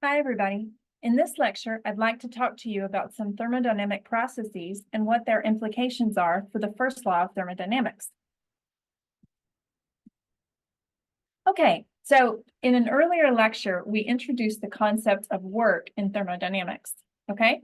Hi, everybody. In this lecture, I'd like to talk to you about some thermodynamic processes and what their implications are for the first law of thermodynamics. Okay, so in an earlier lecture, we introduced the concept of work in thermodynamics, okay?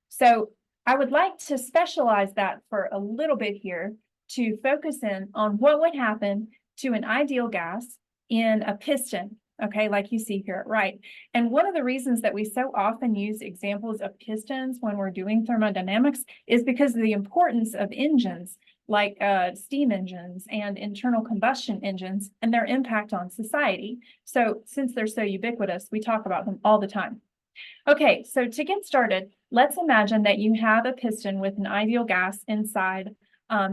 So I would like to specialize that for a little bit here to focus in on what would happen to an ideal gas in a piston, okay, like you see here at right. And one of the reasons that we so often use examples of pistons when we're doing thermodynamics is because of the importance of engines like steam engines and internal combustion engines and their impact on society. So since they're so ubiquitous, we talk about them all the time. Okay, so to get started, let's imagine that you have a piston with an ideal gas inside.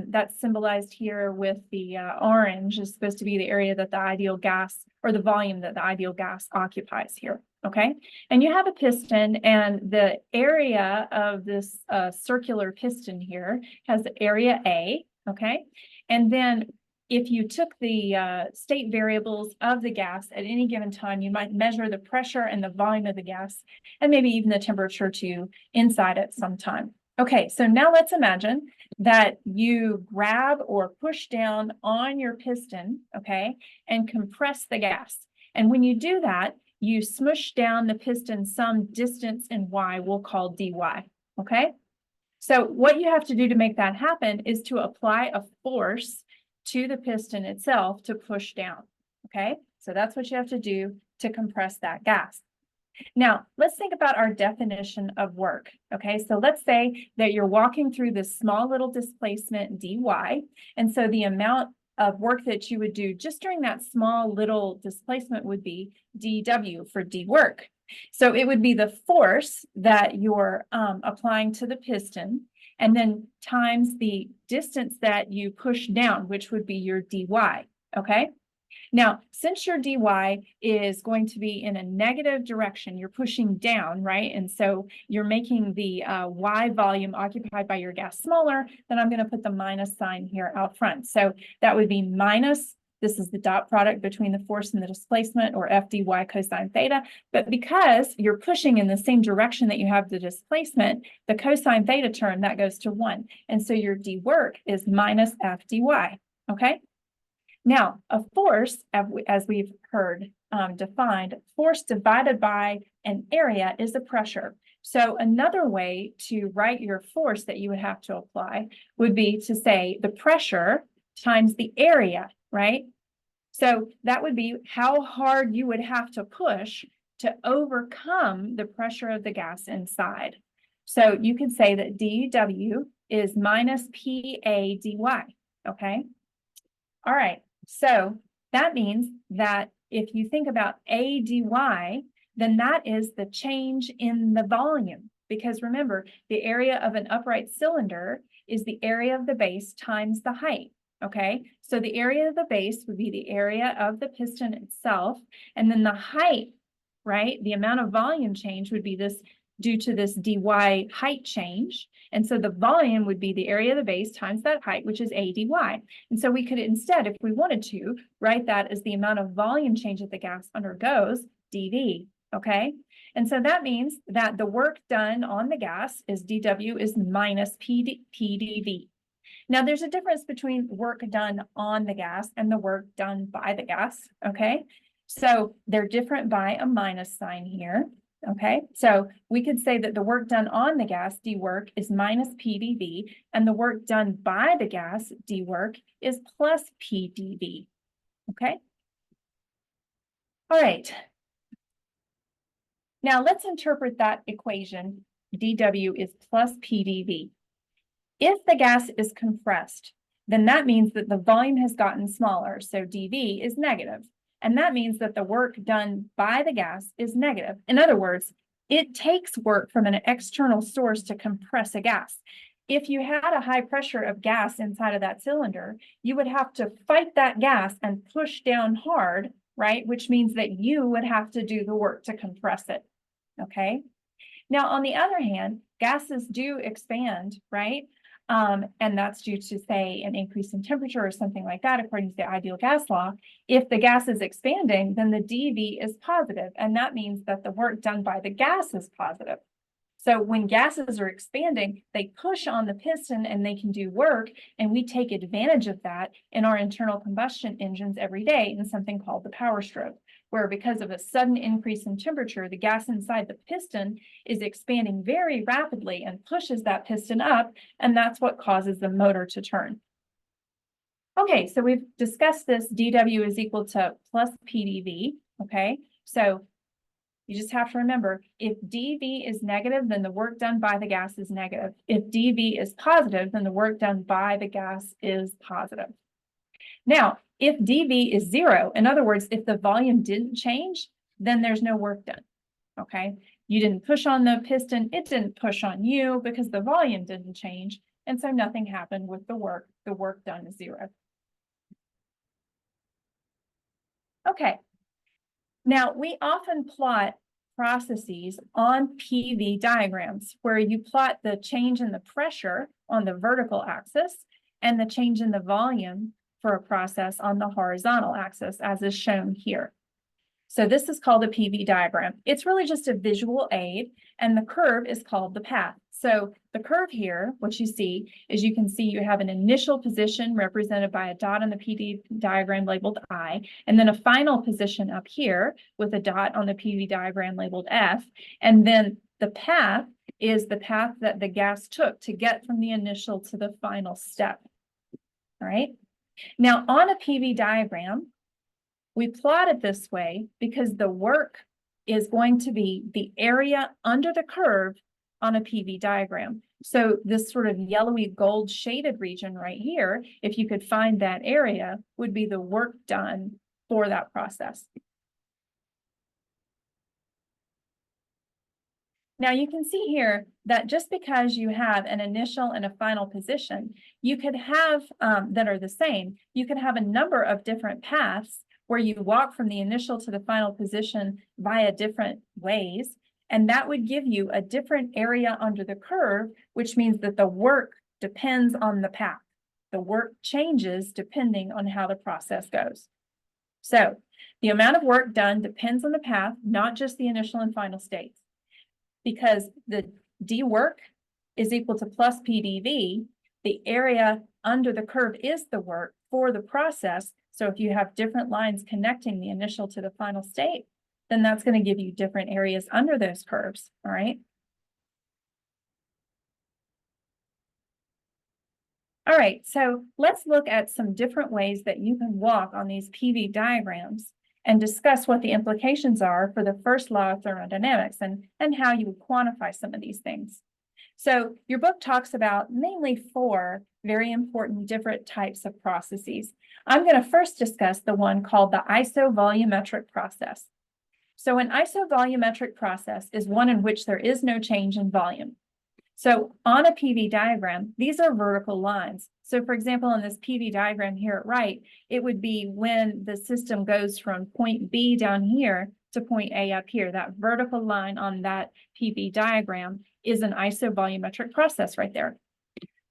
That's symbolized here with the orange is supposed to be the area that the ideal gas or the volume that the ideal gas occupies here. Okay, and you have a piston, and the area of this circular piston here has area A. Okay, and then if you took the state variables of the gas at any given time, you might measure the pressure and the volume of the gas, and maybe even the temperature too inside at some time. Okay, so now let's imagine that you grab or push down on your piston, okay, and compress the gas. And when you do that, you smush down the piston some distance in y we'll call dy, okay? So what you have to do to make that happen is to apply a force to the piston itself to push down, okay? So that's what you have to do to compress that gas. Now, let's think about our definition of work, okay? So let's say that you're walking through this small little displacement dy, and so the amount of work that you would do just during that small little displacement would be dw for d work. So it would be the force that you're applying to the piston, and then times the distance that you push down, which would be your dy, okay? Now, since your dy is going to be in a negative direction, you're pushing down, right? And so you're making the y volume occupied by your gas smaller, then I'm going to put the minus sign here out front. So that would be minus, this is the dot product between the force and the displacement, or f dy cosine theta. But because you're pushing in the same direction that you have the displacement, the cosine theta term, that goes to 1. And so your d work is minus f dy, okay? Now, a force, as we've heard defined, force divided by an area is a pressure. So another way to write your force that you would have to apply would be to say the pressure times the area, right? So that would be how hard you would have to push to overcome the pressure of the gas inside. So you could say that dW is minus PA dy, okay? All right. So that means that if you think about A dy, then that is the change in the volume. Because remember, the area of an upright cylinder is the area of the base times the height, okay? So the area of the base would be the area of the piston itself, and then the height, right? The amount of volume change would be this due to this dy height change. And so the volume would be the area of the base times that height, which is A dy. And so we could instead, if we wanted to, write that as the amount of volume change that the gas undergoes, dV, okay? And so that means that the work done on the gas is dW is minus PdV. Now, there's a difference between work done on the gas and the work done by the gas, okay? So they're different by a minus sign here. Okay, so we could say that the work done on the gas, d work, is minus PdV, and the work done by the gas, d work, is plus PdV. Okay? All right. Now let's interpret that equation, dW is plus PdV. If the gas is compressed, then that means that the volume has gotten smaller, so dV is negative. And that means that the work done by the gas is negative. In other words, it takes work from an external source to compress a gas. If you had a high pressure of gas inside of that cylinder, you would have to fight that gas and push down hard, right? Which means that you would have to do the work to compress it, okay? Now, on the other hand, gases do expand, right? and that's due to, say, an increase in temperature or something like that, according to the ideal gas law. If the gas is expanding, then the dV is positive, and that means that the work done by the gas is positive. So when gases are expanding, they push on the piston and they can do work, and we take advantage of that in our internal combustion engines every day in something called the power stroke, where because of a sudden increase in temperature, the gas inside the piston is expanding very rapidly and pushes that piston up, and that's what causes the motor to turn. Okay, so we've discussed this. dW is equal to plus PdV, okay? So you just have to remember, if dV is negative, then the work done by the gas is negative. If dV is positive, then the work done by the gas is positive. Now, if dV is 0, in other words, if the volume didn't change, then there's no work done, okay? You didn't push on the piston, it didn't push on you because the volume didn't change, and so nothing happened with the work. The work done is 0. Okay. Now, we often plot processes on PV diagrams where you plot the change in the pressure on the vertical axis and the change in the volume for a process on the horizontal axis, as is shown here. So this is called a PV diagram. It's really just a visual aid, and the curve is called the path. So the curve here, what you see is you can see you have an initial position represented by a dot on the PV diagram labeled I, and then a final position up here with a dot on the PV diagram labeled F, and then the path is the path that the gas took to get from the initial to the final step. All right. Now on a PV diagram, we plot it this way because the work is going to be the area under the curve on a PV diagram. So this sort of yellowy gold shaded region right here, if you could find that area, would be the work done for that process. Now you can see here that just because you have an initial and a final position, you could have that are the same, you could have a number of different paths where you walk from the initial to the final position via different ways, and that would give you a different area under the curve, which means that the work depends on the path. The work changes depending on how the process goes. So the amount of work done depends on the path, not just the initial and final states. Because the d work is equal to plus PdV, the area under the curve is the work for the process. So if you have different lines connecting the initial to the final state, then that's going to give you different areas under those curves, all right? All right, so let's look at some different ways that you can walk on these PV diagrams and discuss what the implications are for the first law of thermodynamics and how you would quantify some of these things. So your book talks about mainly 4 very important different types of processes. I'm going to first discuss the one called the isovolumetric process. So an isovolumetric process is one in which there is no change in volume. So on a PV diagram, these are vertical lines. So for example, in this PV diagram here at right, it would be when the system goes from point B down here to point A up here. That vertical line on that PV diagram is an isovolumetric process right there.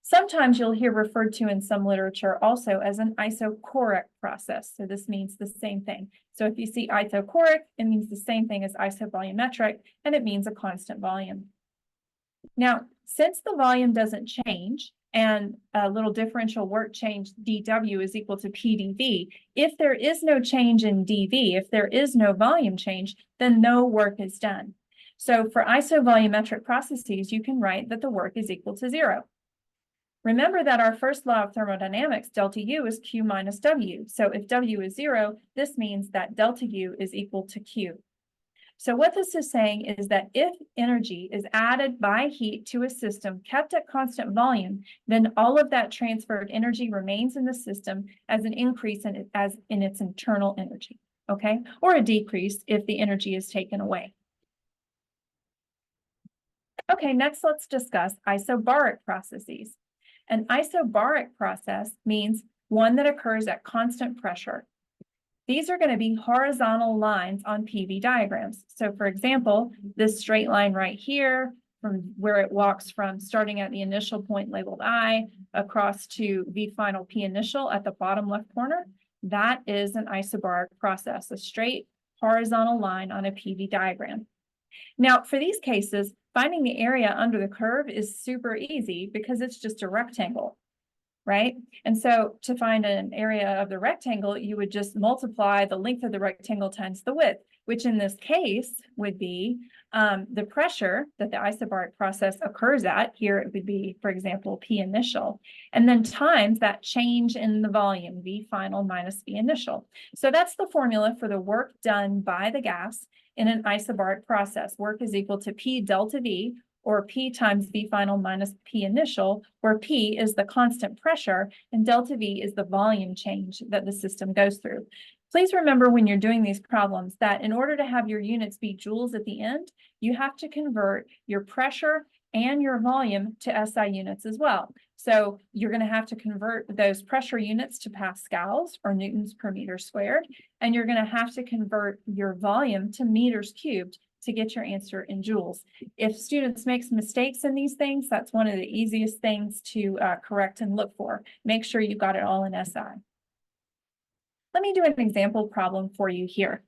Sometimes you'll hear referred to in some literature also as an isochoric process. So this means the same thing. So if you see isochoric, it means the same thing as isovolumetric, and it means a constant volume. Now, since the volume doesn't change and a little differential work change dW is equal to PdV, if there is no change in dV, if there is no volume change, then no work is done. So for isovolumetric processes, you can write that the work is equal to 0. Remember that our first law of thermodynamics, delta U, is Q minus W. So if W is 0, this means that delta U is equal to Q. So what this is saying is that if energy is added by heat to a system kept at constant volume, then all of that transferred energy remains in the system as an increase in its internal energy, okay? Or a decrease if the energy is taken away. Okay, next let's discuss isobaric processes. An isobaric process means one that occurs at constant pressure. These are going to be horizontal lines on PV diagrams. So for example, this straight line right here from where it walks from starting at the initial point labeled I across to V final P initial at the bottom left corner, that is an isobaric process, a straight horizontal line on a PV diagram. Now, for these cases, finding the area under the curve is super easy because it's just a rectangle, right? And so to find an area of the rectangle, you would just multiply the length of the rectangle times the width, which in this case would be the pressure that the isobaric process occurs at. Here it would be, for example, P initial, and then times that change in the volume, V final minus V initial. So that's the formula for the work done by the gas in an isobaric process. Work is equal to P delta V, or P times V final minus P initial, where P is the constant pressure and delta V is the volume change that the system goes through. Please remember when you're doing these problems that in order to have your units be joules at the end, you have to convert your pressure and your volume to SI units as well. So you're going to have to convert those pressure units to pascals or newtons per meter squared, and you're going to have to convert your volume to meters cubed to get your answer in joules. If students make mistakes in these things, that's one of the easiest things to correct and look for. Make sure you got it all in SI. Let me do an example problem for you here.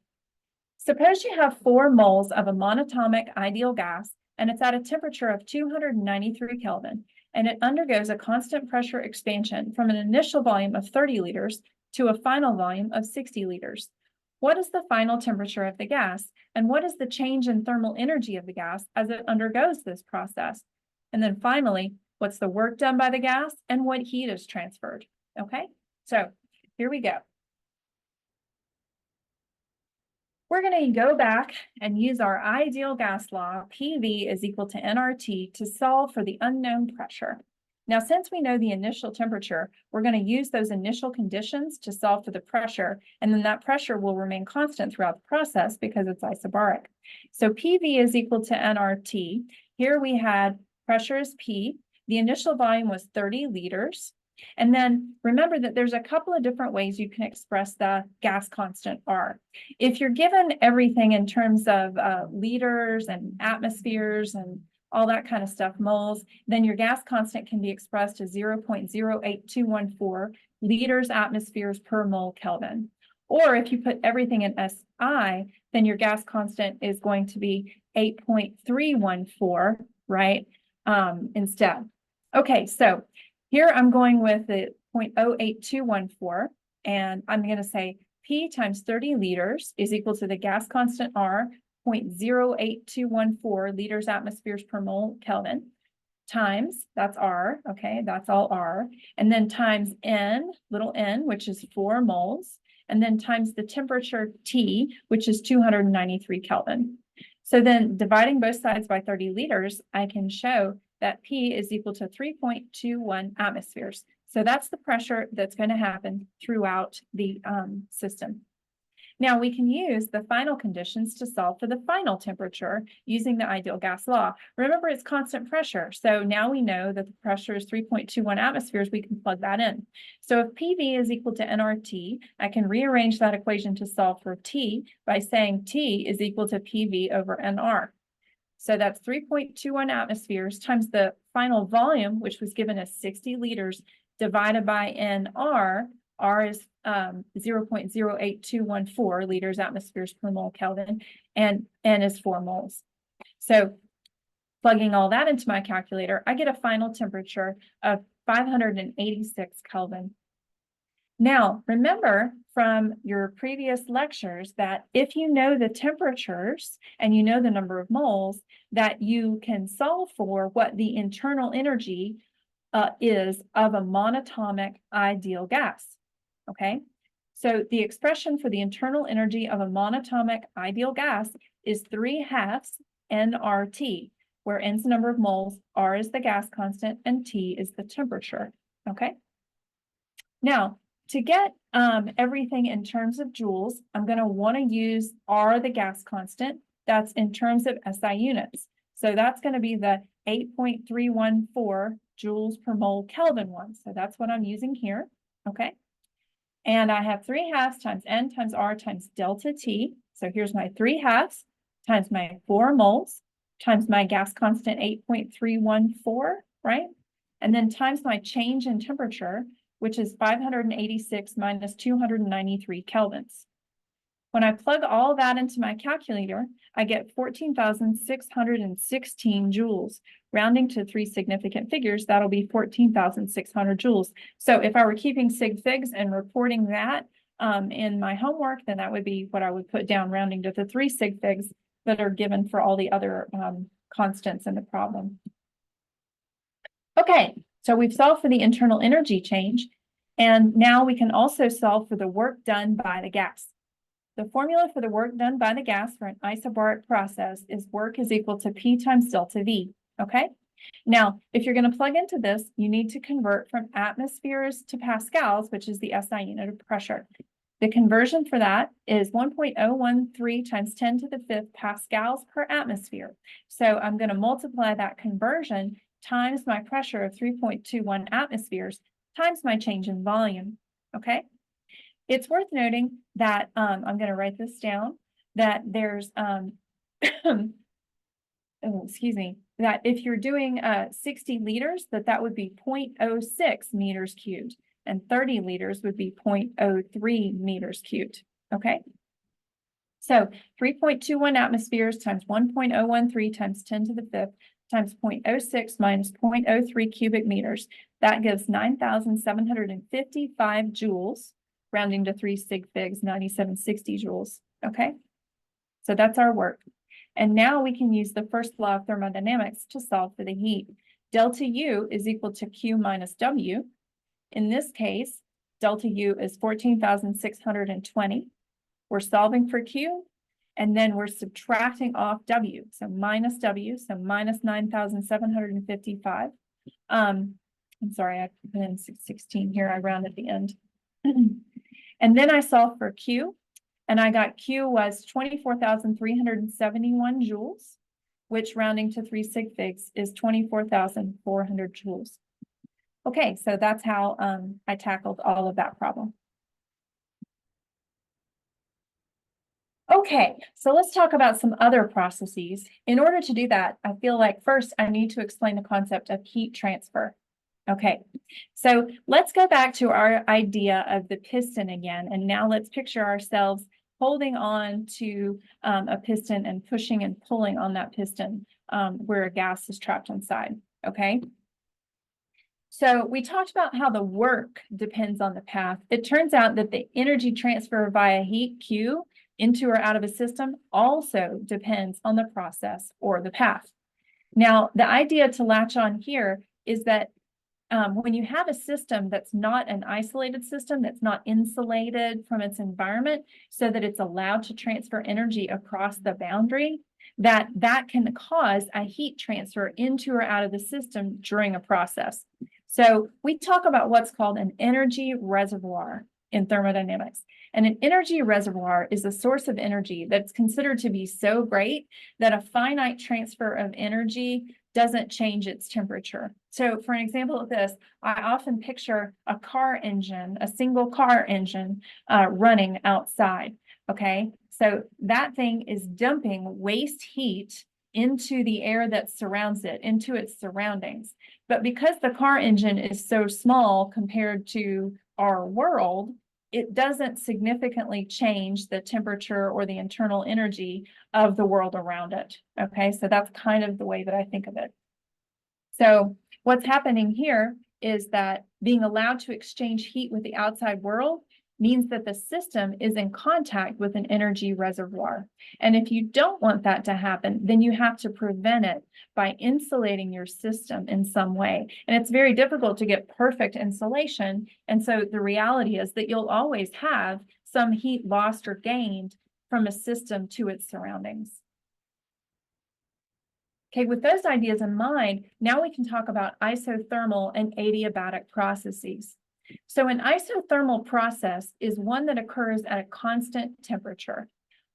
Suppose you have 4 moles of a monatomic ideal gas, and it's at a temperature of 293 Kelvin, and it undergoes a constant pressure expansion from an initial volume of 30 liters to a final volume of 60 liters. What is the final temperature of the gas, and what is the change in thermal energy of the gas as it undergoes this process? And then finally, what's the work done by the gas and what heat is transferred? Okay, so here we go. We're going to go back and use our ideal gas law, PV is equal to nRT, to solve for the unknown pressure. Now, since we know the initial temperature, we're going to use those initial conditions to solve for the pressure, and then that pressure will remain constant throughout the process because it's isobaric. So PV is equal to nRT. Here we had pressure is P. The initial volume was 30 liters. And then remember that there's a couple of different ways you can express the gas constant R. If you're given everything in terms of liters and atmospheres and all that kind of stuff, moles, then your gas constant can be expressed as 0.08214 liters atmospheres per mole Kelvin. Or if you put everything in SI, then your gas constant is going to be 8.314, right, instead. Okay, so here I'm going with the 0.08214, and I'm going to say P times 30 liters is equal to the gas constant R, 0.08214 liters atmospheres per mole Kelvin, times, that's R, okay, that's all R, and then times N, little n, which is 4 moles, and then times the temperature T, which is 293 Kelvin. So then dividing both sides by 30 liters, I can show that P is equal to 3.21 atmospheres. So that's the pressure that's going to happen throughout the system. Now we can use the final conditions to solve for the final temperature using the ideal gas law. Remember, it's constant pressure. So now we know that the pressure is 3.21 atmospheres. We can plug that in. So if PV is equal to nRT, I can rearrange that equation to solve for T by saying T is equal to PV over nR. So that's 3.21 atmospheres times the final volume, which was given as 60 liters, divided by nR. R is 0.08214 liters atmospheres per mole Kelvin, and N is 4 moles. So plugging all that into my calculator, I get a final temperature of 586 Kelvin. Now, remember from your previous lectures that if you know the temperatures and you know the number of moles, that you can solve for what the internal energy is of a monatomic ideal gas. Okay, so the expression for the internal energy of a monatomic ideal gas is 3/2 nRT, where n is the number of moles, R is the gas constant, and T is the temperature. Okay, now to get everything in terms of joules, I'm going to want to use R, the gas constant. That's in terms of SI units. So that's going to be the 8.314 joules per mole Kelvin one. So that's what I'm using here. Okay. And I have 3/2 times N times R times delta T. So here's my 3/2 times my 4 moles. times my gas constant 8.314, right? And then times my change in temperature, which is 586 minus 293 kelvins. When I plug all that into my calculator, I get 14,616 joules. Rounding to three significant figures, that'll be 14,600 joules. So if I were keeping sig figs and reporting that in my homework, then that would be what I would put down, rounding to the three sig figs that are given for all the other constants in the problem. Okay, so we've solved for the internal energy change, and now we can also solve for the work done by the gas. The formula for the work done by the gas for an isobaric process is work is equal to P times delta V, okay? Now, if you're going to plug into this, you need to convert from atmospheres to pascals, which is the SI unit of pressure. The conversion for that is 1.013 times 10 to the fifth pascals per atmosphere. So I'm going to multiply that conversion times my pressure of 3.21 atmospheres times my change in volume, okay? It's worth noting that, I'm going to write this down, that there's, oh, excuse me, that if you're doing 60 liters, that would be 0.06 meters cubed, and 30 liters would be 0.03 meters cubed, okay? So 3.21 atmospheres times 1.013 times 10 to the fifth times 0.06 minus 0.03 cubic meters, that gives 9,755 joules. Rounding to three sig figs, 9760 joules, okay? So that's our work. And now we can use the first law of thermodynamics to solve for the heat. Delta U is equal to Q minus W. In this case, delta U is 14,620. We're solving for Q, and then we're subtracting off W. So minus W, so minus 9,755. I'm sorry, I put in 16 here, I round at the end. And then I solved for Q, and I got Q was 24,371 joules, which rounding to three sig figs is 24,400 joules. Okay, so that's how I tackled all of that problem. Okay, so let's talk about some other processes. In order to do that, I feel like first I need to explain the concept of heat transfer. Okay, so let's go back to our idea of the piston again, and now let's picture ourselves holding on to a piston and pushing and pulling on that piston where a gas is trapped inside, okay? So we talked about how the work depends on the path. It turns out that the energy transfer via heat, Q, into or out of a system also depends on the process or the path. Now, the idea to latch on here is that when you have a system that's not an isolated system, that's not insulated from its environment so that it's allowed to transfer energy across the boundary, that can cause a heat transfer into or out of the system during a process. So we talk about what's called an energy reservoir in thermodynamics. And an energy reservoir is a source of energy that's considered to be so great that a finite transfer of energy doesn't change its temperature. So for an example of this, I often picture a car engine, a single car engine running outside, okay? So that thing is dumping waste heat into the air that surrounds it, into its surroundings. But because the car engine is so small compared to our world, it doesn't significantly change the temperature or the internal energy of the world around it. Okay, so that's kind of the way that I think of it. So what's happening here is that being allowed to exchange heat with the outside world means that the system is in contact with an energy reservoir. And if you don't want that to happen, then you have to prevent it by insulating your system in some way. And it's very difficult to get perfect insulation. And so the reality is that you'll always have some heat lost or gained from a system to its surroundings. Okay, with those ideas in mind, now we can talk about isothermal and adiabatic processes. So an isothermal process is one that occurs at a constant temperature.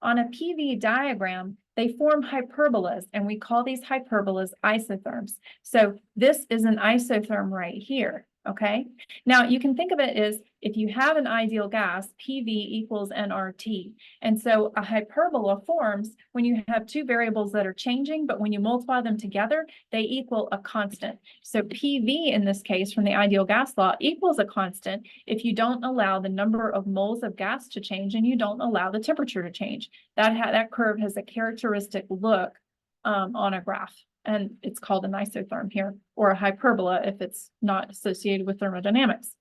On a PV diagram, they form hyperbolas, and we call these hyperbolas isotherms. So this is an isotherm right here, Okay, now you can think of it as if you have an ideal gas, PV equals nRT. And so a hyperbola forms when you have two variables that are changing, but when you multiply them together, they equal a constant. So PV in this case from the ideal gas law equals a constant if you don't allow the number of moles of gas to change and you don't allow the temperature to change. That curve has a characteristic look on a graph. And it's called an isotherm here, or a hyperbola if it's not associated with thermodynamics.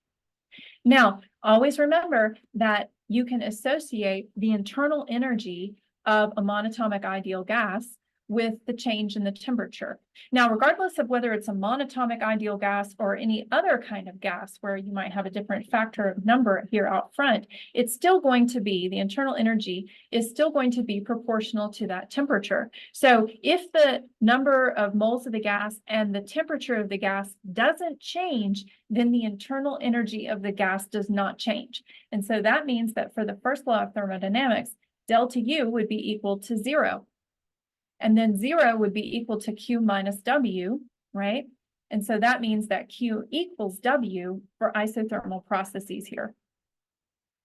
Now, always remember that you can associate the internal energy of a monatomic ideal gas with the change in the temperature. Now, regardless of whether it's a monatomic ideal gas or any other kind of gas where you might have a different factor of number here out front, it's still going to be, the internal energy is still going to be proportional to that temperature. So if the number of moles of the gas and the temperature of the gas doesn't change, then the internal energy of the gas does not change. And so that means that for the first law of thermodynamics, delta U would be equal to 0. And then 0 would be equal to Q minus W, right? And so that means that Q equals W for isothermal processes here.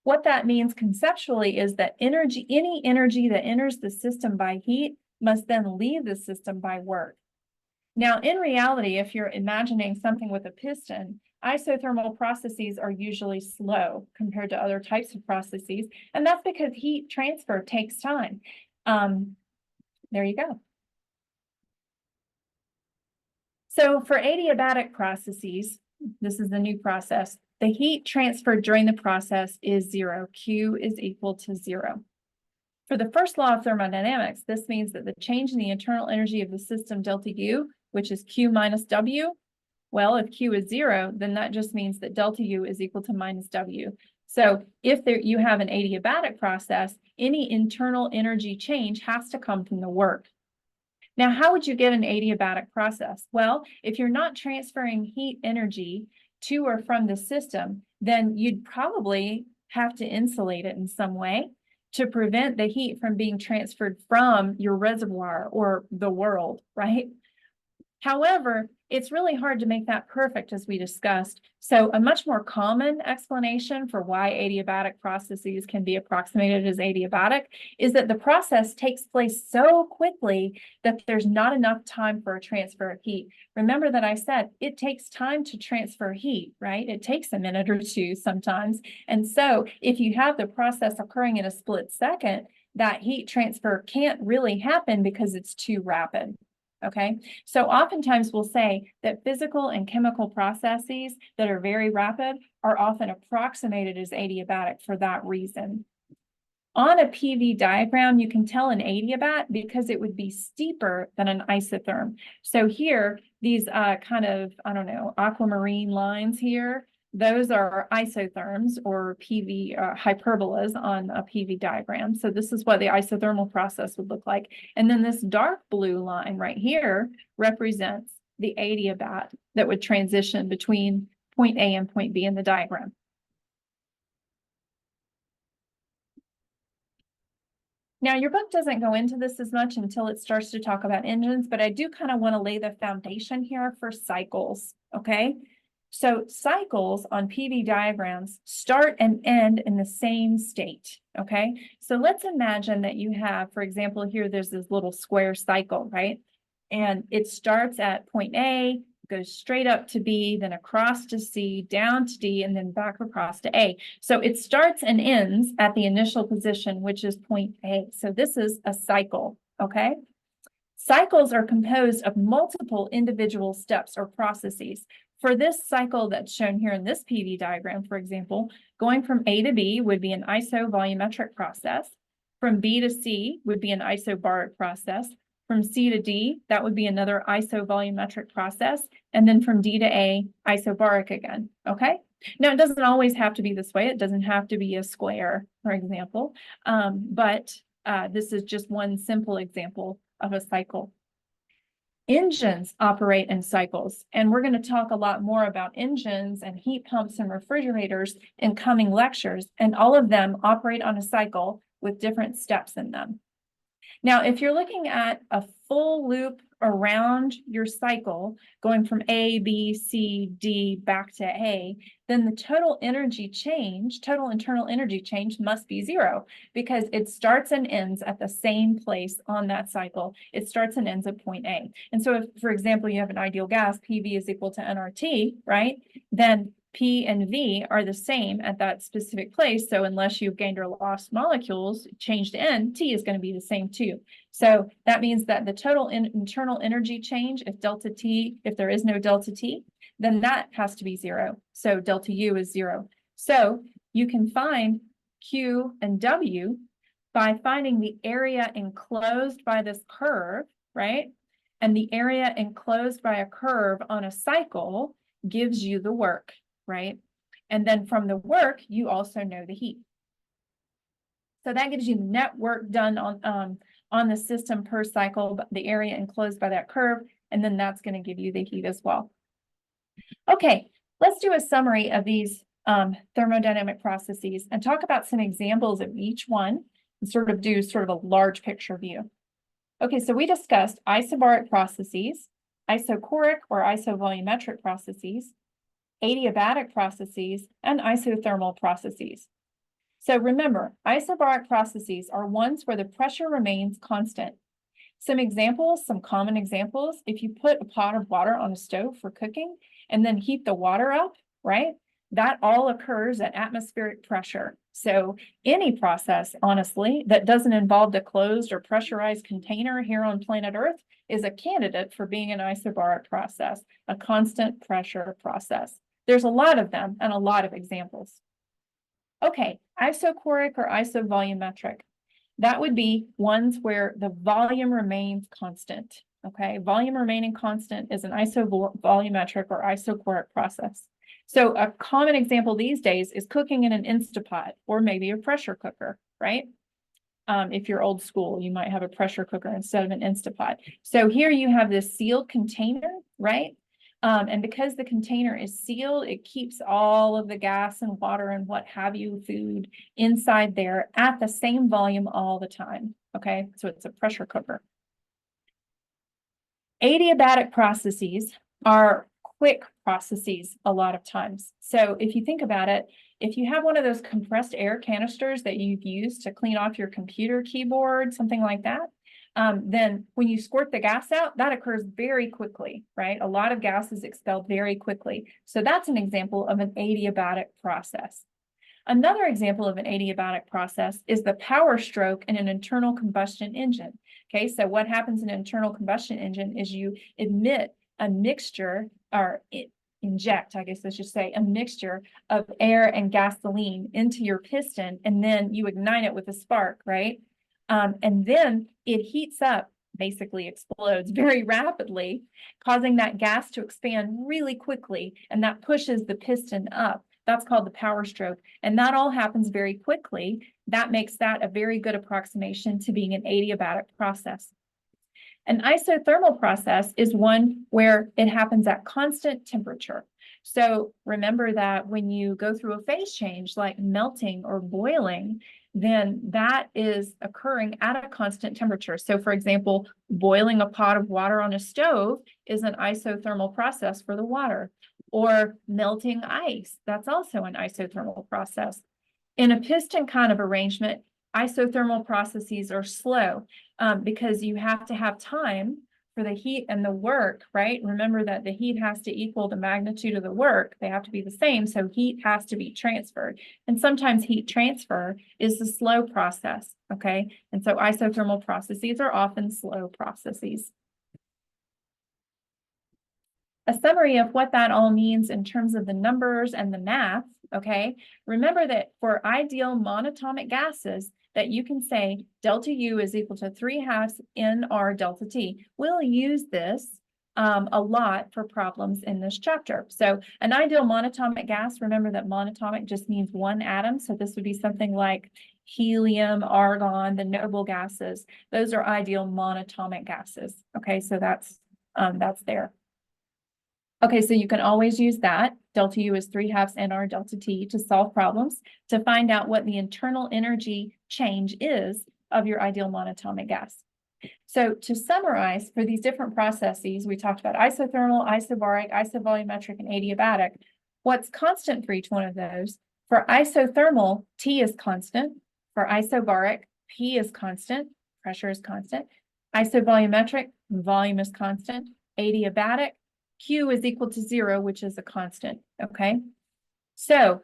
What that means conceptually is that any energy that enters the system by heat must then leave the system by work. Now, in reality, if you're imagining something with a piston, isothermal processes are usually slow compared to other types of processes, and that's because heat transfer takes time. There you go. So for adiabatic processes, this is the new process, the heat transferred during the process is 0. Q is equal to 0. For the first law of thermodynamics, this means that the change in the internal energy of the system delta U, which is Q minus W, well, if Q is 0, then that just means that delta U is equal to minus W. So if you have an adiabatic process, any internal energy change has to come from the work. Now, how would you get an adiabatic process? Well, if you're not transferring heat energy to or from the system, then you'd probably have to insulate it in some way to prevent the heat from being transferred from your reservoir or the world, right? However, it's really hard to make that perfect, as we discussed. So a much more common explanation for why adiabatic processes can be approximated as adiabatic is that the process takes place so quickly that there's not enough time for a transfer of heat. Remember that I said it takes time to transfer heat, right? It takes a minute or two sometimes. And so if you have the process occurring in a split second, that heat transfer can't really happen because it's too rapid. Okay, so oftentimes we'll say that physical and chemical processes that are very rapid are often approximated as adiabatic for that reason. On a PV diagram, you can tell an adiabat because it would be steeper than an isotherm. So here, these kind of, I don't know, aquamarine lines here, those are isotherms or PV hyperbolas on a PV diagram. So this is what the isothermal process would look like. And then this dark blue line right here represents the adiabat that would transition between point A and point B in the diagram. Now, your book doesn't go into this as much until it starts to talk about engines, but I do kind of want to lay the foundation here for cycles, okay? So cycles on PV diagrams start and end in the same state, okay? So let's imagine that you have, for example, here there's this little square cycle, right? And it starts at point A, goes straight up to B, then across to C, down to D, and then back across to A. So it starts and ends at the initial position, which is point A. So this is a cycle, okay? Cycles are composed of multiple individual steps or processes. For this cycle that's shown here in this PV diagram, for example, going from A to B would be an isovolumetric process. From B to C would be an isobaric process. From C to D, that would be another isovolumetric process. And then from D to A, isobaric again, okay? Now, it doesn't always have to be this way. It doesn't have to be a square, for example. But this is just one simple example of a cycle. Engines operate in cycles, and we're going to talk a lot more about engines and heat pumps and refrigerators in coming lectures, and all of them operate on a cycle with different steps in them. Now, if you're looking at a full loop around your cycle, going from A, B, C, D back to A, then the total energy change, total internal energy change must be zero, because it starts and ends at the same place on that cycle. It starts and ends at point A. And so if, for example, you have an ideal gas, PV is equal to nRT, right? Then P and V are the same at that specific place. So unless you've gained or lost molecules, changed to N, T is going to be the same too. So that means that the total internal energy change, if delta T, if there is no delta T, then that has to be zero. So delta U is zero. So you can find Q and W by finding the area enclosed by this curve, right? And the area enclosed by a curve on a cycle gives you the work, right? And then from the work, you also know the heat. So that gives you net work done on the system per cycle, the area enclosed by that curve, and then that's going to give you the heat as well. Okay, let's do a summary of these thermodynamic processes and talk about some examples of each one and sort of do sort of a large picture view. Okay, so we discussed isobaric processes, isochoric or isovolumetric processes, adiabatic processes, and isothermal processes. So remember, isobaric processes are ones where the pressure remains constant. Some examples, some common examples, if you put a pot of water on a stove for cooking and then heat the water up, right? That all occurs at atmospheric pressure. So any process, honestly, that doesn't involve a closed or pressurized container here on planet Earth is a candidate for being an isobaric process, a constant pressure process. There's a lot of them and a lot of examples. Okay, isochoric or isovolumetric. That would be ones where the volume remains constant. Okay, volume remaining constant is an isovolumetric or isochoric process. So a common example these days is cooking in an Instapot or maybe a pressure cooker, right? If you're old school, you might have a pressure cooker instead of an Instapot. So here you have this sealed container, right? And because the container is sealed, it keeps all of the gas and water and what have you, food inside there at the same volume all the time. Okay, so it's a pressure cooker. Adiabatic processes are quick processes a lot of times. So if you think about it, if you have one of those compressed air canisters that you've used to clean off your computer keyboard, something like that, then when you squirt the gas out, that occurs very quickly, right? A lot of gas is expelled very quickly. So that's an example of an adiabatic process. Another example of an adiabatic process is the power stroke in an internal combustion engine. Okay, so what happens in an internal combustion engine is you emit a mixture, or inject, I guess I should say, a mixture of air and gasoline into your piston, and then you ignite it with a spark, right? And then it heats up, basically explodes very rapidly, causing that gas to expand really quickly, and that pushes the piston up. That's called the power stroke, and that all happens very quickly. That makes that a very good approximation to being an adiabatic process. An isothermal process is one where it happens at constant temperature. So remember that when you go through a phase change like melting or boiling, then that is occurring at a constant temperature. So for example, boiling a pot of water on a stove is an isothermal process for the water, or melting ice, that's also an isothermal process. In a piston kind of arrangement, isothermal processes are slow because you have to have time for the heat and the work, right? Remember that the heat has to equal the magnitude of the work. They have to be the same, so heat has to be transferred. And sometimes heat transfer is the slow process, okay? And so isothermal processes are often slow processes. A summary of what that all means in terms of the numbers and the math, okay? Remember that for ideal monatomic gases, that you can say delta U is equal to 3/2 nR delta T. We'll use this a lot for problems in this chapter. So an ideal monatomic gas, remember that monatomic just means one atom. So this would be something like helium, argon, the noble gases. Those are ideal monatomic gases. Okay, so that's there. Okay, so you can always use that. Delta U is 3/2 nR delta T to solve problems, to find out what the internal energy change is of your ideal monatomic gas. So to summarize, for these different processes, we talked about isothermal, isobaric, isovolumetric, and adiabatic. What's constant for each one of those? For isothermal, T is constant. For isobaric, P is constant, pressure is constant. Isovolumetric, volume is constant. Adiabatic, Q is equal to 0, which is a constant, okay? So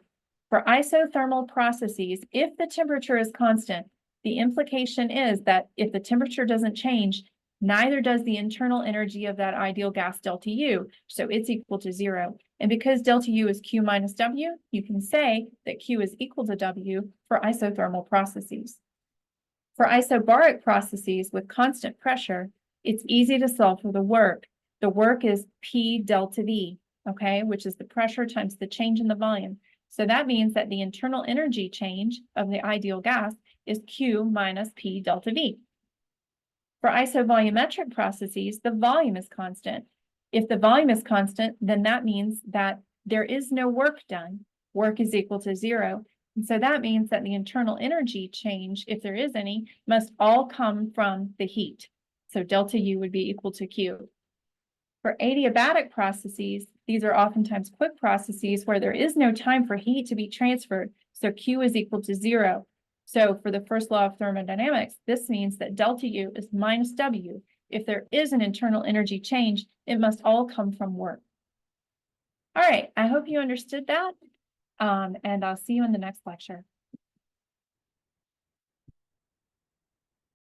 for isothermal processes, if the temperature is constant, the implication is that if the temperature doesn't change, neither does the internal energy of that ideal gas delta U, so it's equal to 0. And because delta U is Q minus W, you can say that Q is equal to W for isothermal processes. For isobaric processes with constant pressure, it's easy to solve for the work. The work is P delta V, okay, which is the pressure times the change in the volume. So that means that the internal energy change of the ideal gas is Q minus P delta V. For isovolumetric processes, the volume is constant. If the volume is constant, then that means that there is no work done. Work is equal to 0. And so that means that the internal energy change, if there is any, must all come from the heat. So delta U would be equal to Q. For adiabatic processes, these are oftentimes quick processes where there is no time for heat to be transferred. So Q is equal to 0. So for the first law of thermodynamics, this means that delta U is minus W. If there is an internal energy change, it must all come from work. All right, I hope you understood that, and I'll see you in the next lecture.